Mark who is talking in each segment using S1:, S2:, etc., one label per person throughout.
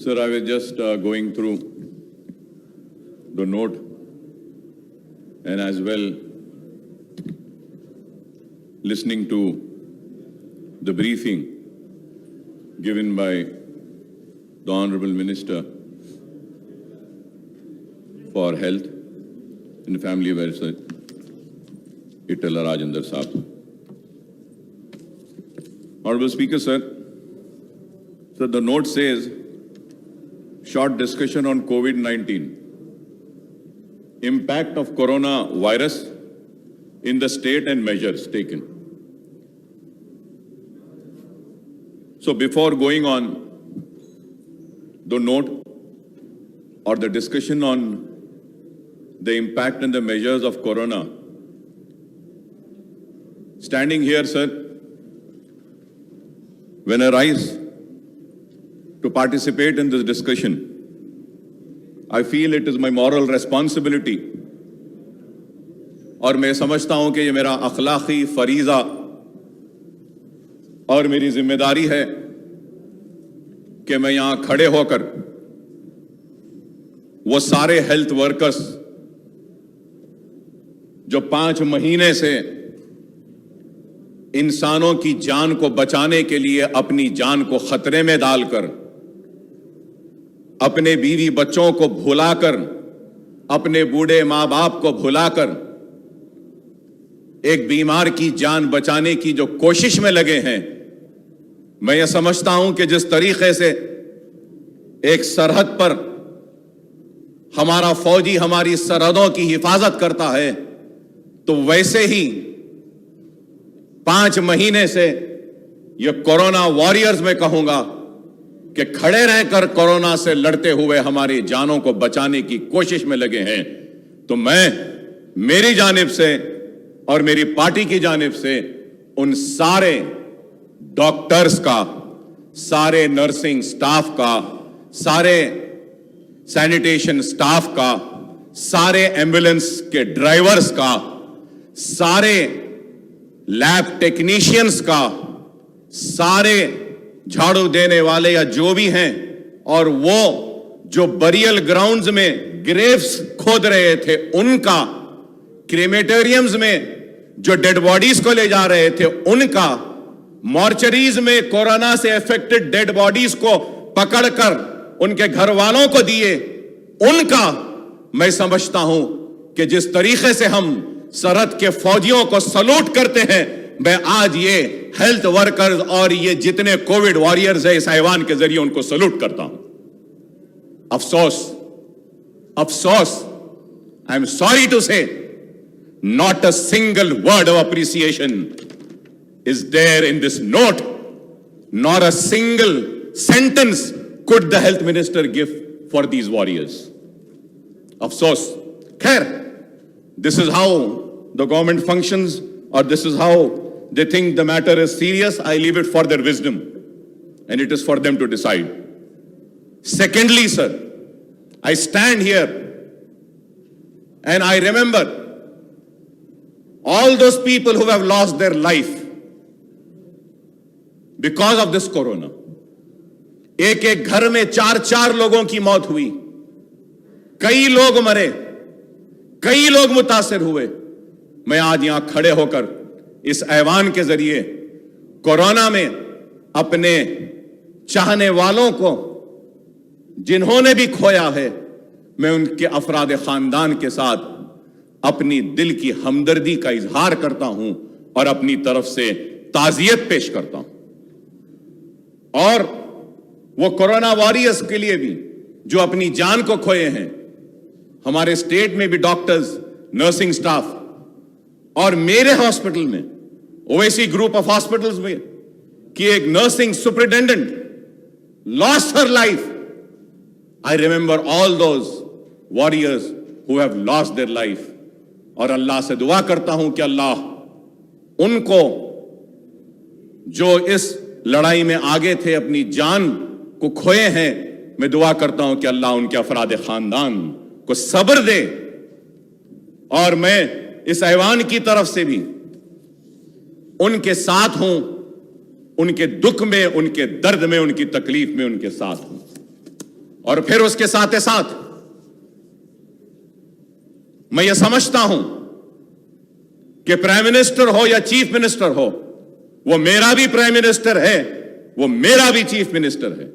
S1: Sir, I was just going through the note and as well listening to the briefing given by the Honorable Minister for Health and Family Welfare, Itala Rajendra Saab. Honorable Speaker, sir, the note says, short discussion on COVID-19, impact of coronavirus in the state and measures taken. So before going on the note or the discussion on the impact and the measures of corona, standing here, sir, when I rise to participate in this discussion, I feel it is my moral responsibility اور میں سمجھتا ہوں کہ یہ میرا اخلاقی فریضہ اور میری ذمہ داری ہے کہ میں یہاں کھڑے ہو کر وہ سارے ہیلتھ ورکرز جو 5 مہینے سے انسانوں کی جان کو بچانے کے لیے اپنی جان کو خطرے میں ڈال کر اپنے بیوی بچوں کو بھلا کر اپنے بوڑھے ماں باپ کو بھلا کر ایک بیمار کی جان بچانے کی جو کوشش میں لگے ہیں، میں یہ سمجھتا ہوں کہ جس طریقے سے ایک سرحد پر ہمارا فوجی ہماری سرحدوں کی حفاظت کرتا ہے تو ویسے ہی 5 مہینے سے یہ کورونا واریئرز میں کہوں گا کہ کھڑے رہ کر کورونا سے لڑتے ہوئے ہماری جانوں کو بچانے کی کوشش میں لگے ہیں. تو میں میری جانب سے اور میری پارٹی کی جانب سے ان سارے ڈاکٹرز کا، سارے نرسنگ سٹاف کا، سارے سینیٹیشن سٹاف کا، سارے ایمبولینس کے ڈرائیورز کا، سارے لیب ٹیکنیشینز کا، سارے جھاڑو دینے والے یا جو بھی ہیں، اور وہ جو بریل گراؤنڈز میں گریوز کھود رہے تھے ان کا، کریمیٹیریمز میں جو ڈیڈ باڈیز کو لے جا رہے تھے ان کا، مارچریز میں کورونا سے افیکٹڈ ڈیڈ باڈیز کو پکڑ کر ان کے گھر والوں کو دیے ان کا، میں سمجھتا ہوں کہ جس طریقے سے ہم سرحد کے فوجیوں کو سلوٹ کرتے ہیں، میں آج یہ ہیلتھ ورکرز اور یہ جتنے کووڈ واریئرز ہیں اس ایوان کے ذریعے ان کو سلوٹ کرتا ہوں. افسوس I am sorry to say, not a single word of appreciation is there in this note, nor a single sentence could the health minister give for these warriors. Afsos. Khair, this is how the government functions, or this is how they think the matter is serious. I leave it for their wisdom, and it is for them to decide. Secondly, sir, I stand here and I remember all those people who have lost their life because of this corona. ایک گھر میں 4 لوگوں کی موت ہوئی، کئی لوگ مرے، کئی لوگ متاثر ہوئے. میں آج یہاں کھڑے ہو کر اس ایوان کے ذریعے کورونا میں اپنے چاہنے والوں کو جنہوں نے بھی کھویا ہے، میں ان کے افراد خاندان کے ساتھ اپنی دل کی ہمدردی کا اظہار کرتا ہوں اور اپنی طرف سے تعزیت پیش کرتا ہوں. اور وہ کورونا واریئرز کے لیے بھی جو اپنی جان کو کھوئے ہیں، ہمارے اسٹیٹ میں بھی ڈاکٹرز، نرسنگ سٹاف، اور میرے ہاسپٹل میں اویسی گروپ آف ہاسپٹلز میں کہ ایک nursing superintendent lost her life. I remember all those warriors who have lost their life. اور اللہ سے دعا کرتا ہوں کہ اللہ ان کو جو اس لڑائی میں آگے تھے اپنی جان کو کھوئے ہیں، میں دعا کرتا ہوں کہ اللہ ان کے افراد خاندان کو صبر دے. اور میں اس ایوان کی طرف سے بھی ان کے ساتھ ہوں، ان کے دکھ میں، ان کے درد میں، ان کی تکلیف میں ان کے ساتھ ہوں. اور پھر اس کے ساتھ ساتھ میں یہ سمجھتا ہوں کہ پرائم منسٹر ہو یا چیف منسٹر ہو، وہ میرا بھی پرائم منسٹر ہے، وہ میرا بھی چیف منسٹر ہے۔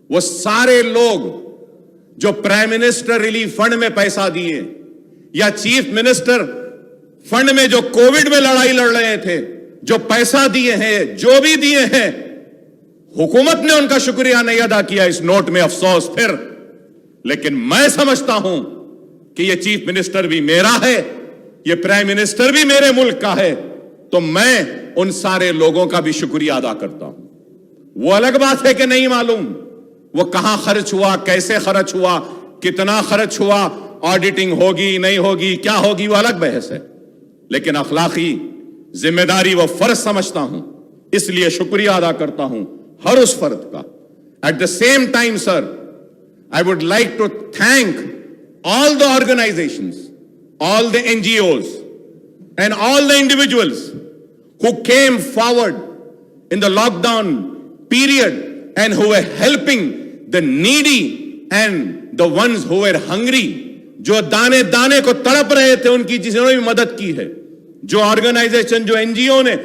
S1: وہ سارے لوگ جو پرائم منسٹر ریلیف فنڈ میں پیسہ دیے یا چیف منسٹر فنڈ میں جو کووڈ میں لڑائی لڑ رہے تھے، جو پیسہ دیے ہیں، جو بھی دیے ہیں، حکومت نے ان کا شکریہ نہیں ادا کیا، اس نوٹ میں افسوس پھر۔ لیکن میں سمجھتا ہوں کہ یہ چیف منسٹر بھی میرا ہے، یہ پرائم منسٹر بھی میرے ملک کا ہے، تو میں ان سارے لوگوں کا بھی شکریہ ادا کرتا ہوں۔ وہ الگ بات ہے کہ نہیں معلوم وہ کہاں خرچ ہوا، کیسے خرچ ہوا، کتنا خرچ ہوا، آڈیٹنگ ہوگی نہیں ہوگی، کیا ہوگی، وہ الگ بحث ہے، لیکن اخلاقی ذمہ داری وہ فرض سمجھتا ہوں، اس لیے شکریہ ادا کرتا ہوں ہر اس فرد کا۔ At the same time sir, I would like to thank all the organizations, all the NGOs, and all the individuals who came forward in the lockdown period and who were helping the needy and the ones who were hungry. جو دانے دانے کو تڑپ رہے تھے، ان کی جنہوں نے بھی مدد کی ہے، جو آرگنائزیشن، جو NGO نے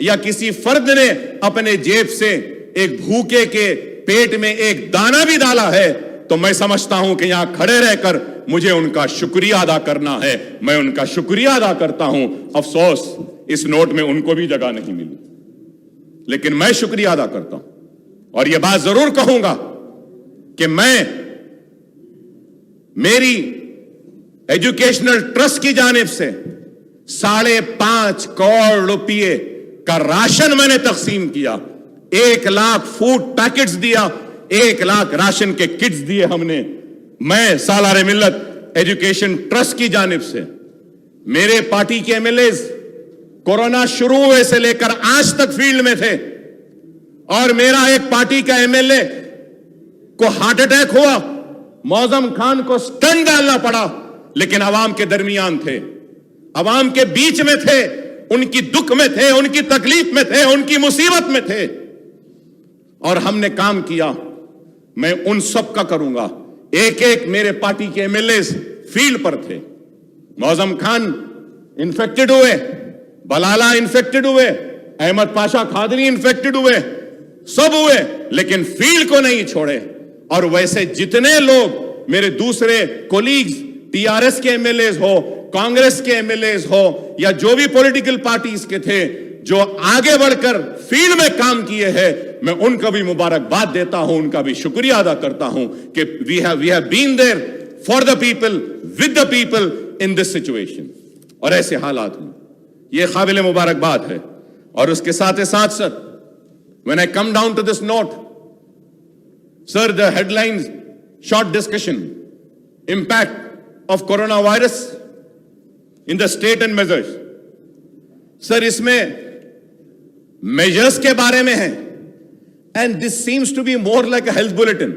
S1: یا کسی فرد نے اپنے جیب سے ایک بھوکے کے پیٹ میں ایک دانہ بھی ڈالا ہے، تو میں سمجھتا ہوں کہ یہاں کھڑے رہ کر مجھے ان کا شکریہ ادا کرنا ہے، میں ان کا شکریہ ادا کرتا ہوں۔ افسوس اس نوٹ میں ان کو بھی جگہ نہیں ملی، لیکن میں شکریہ ادا کرتا ہوں، اور یہ بات ضرور کہوں گا کہ میں میری ایجوکیشنل ٹرسٹ کی جانب سے 5.5 کروڑ روپے کا راشن میں نے تقسیم کیا، 1 لاکھ فوڈ پیکٹس دیا، 1 لاکھ راشن کے کٹس دیے ہم نے، میں سالار ملت ایجوکیشن ٹرسٹ کی جانب سے۔ میرے پارٹی کے MLAs کورونا شروع ہوئے سے لے کر آج تک فیلڈ میں تھے، اور میرا ایک پارٹی کا MLA کو ہارٹ اٹیک ہوا، معظم خان کو سٹنٹ ڈالنا پڑا، لیکن عوام کے درمیان تھے، عوام کے بیچ میں تھے، ان کی دکھ میں تھے، ان کی تکلیف میں تھے، ان کی مصیبت میں تھے، اور ہم نے کام کیا۔ میں ان سب کا کروں گا۔ ایک ایک میرے پارٹی کے MLAs فیلڈ پر تھے، معظم خان انفیکٹڈ ہوئے، بلالہ انفیکٹڈ ہوئے، احمد پاشا قادری انفیکٹڈ ہوئے، سب ہوئے، لیکن فیلڈ کو نہیں چھوڑے۔ اور ویسے جتنے لوگ میرے دوسرے کولیگز، TRS کے MLAs ہو، کانگریس کے MLAs ہو، یا جو بھی پولیٹیکل پارٹیز کے تھے جو آگے بڑھ کر فیلڈ میں کام کیے ہیں، میں ان کا بھی مبارکباد دیتا ہوں، ان کا بھی شکریہ ادا کرتا ہوں کہ we have been there for the people, with the people in this situation۔ اور ایسے حالات میں یہ قابل مبارکباد ہے۔ اور اس کے ساتھ ساتھ سر، when I come down to this note, sir, the headlines, short discussion, impact of coronavirus in the state and measures. سر اس میں میجرز کے بارے میں ہے، and this seems to be more like a health bulletin.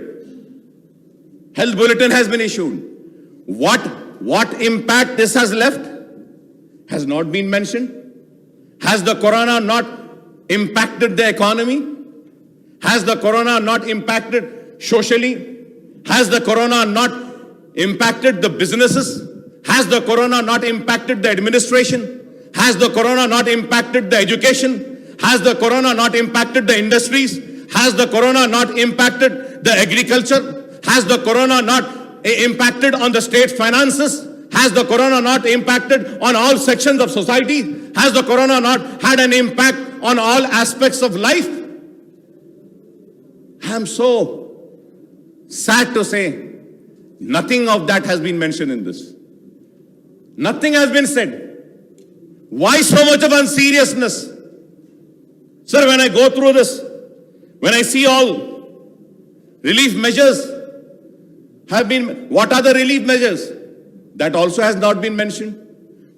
S1: Health bulletin has been issued. What impact this has left has not been mentioned. Has the corona not impacted the economy? Has the corona not impacted socially? Has the corona not impacted the businesses? Has the corona not impacted the administration? Has the corona not impacted the education? Has the corona not impacted the industries? Has the corona not impacted the agriculture? Has the corona not impacted on the state finances? Has the corona not impacted on all sections of society? Has the corona not had an impact on all aspects of life? I am so sad to say nothing of that has been mentioned in this. Nothing has been said. Why so much of unseriousness? Sir, when I go through this, when I see all relief measures have been, what are the relief measures? That also has not been mentioned.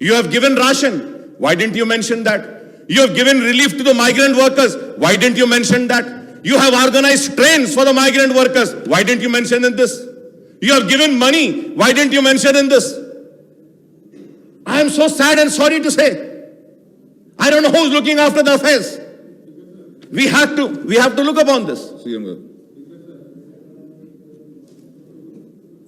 S1: You have given ration. Why didn't you mention that? You have given relief to the migrant workers. Why didn't you mention that? You have organized trains for the migrant workers. Why didn't you mention in this? You have given money. Why didn't you mention in this? I am so sad and sorry to say. I don't know who's looking after the affairs. We have to look upon this.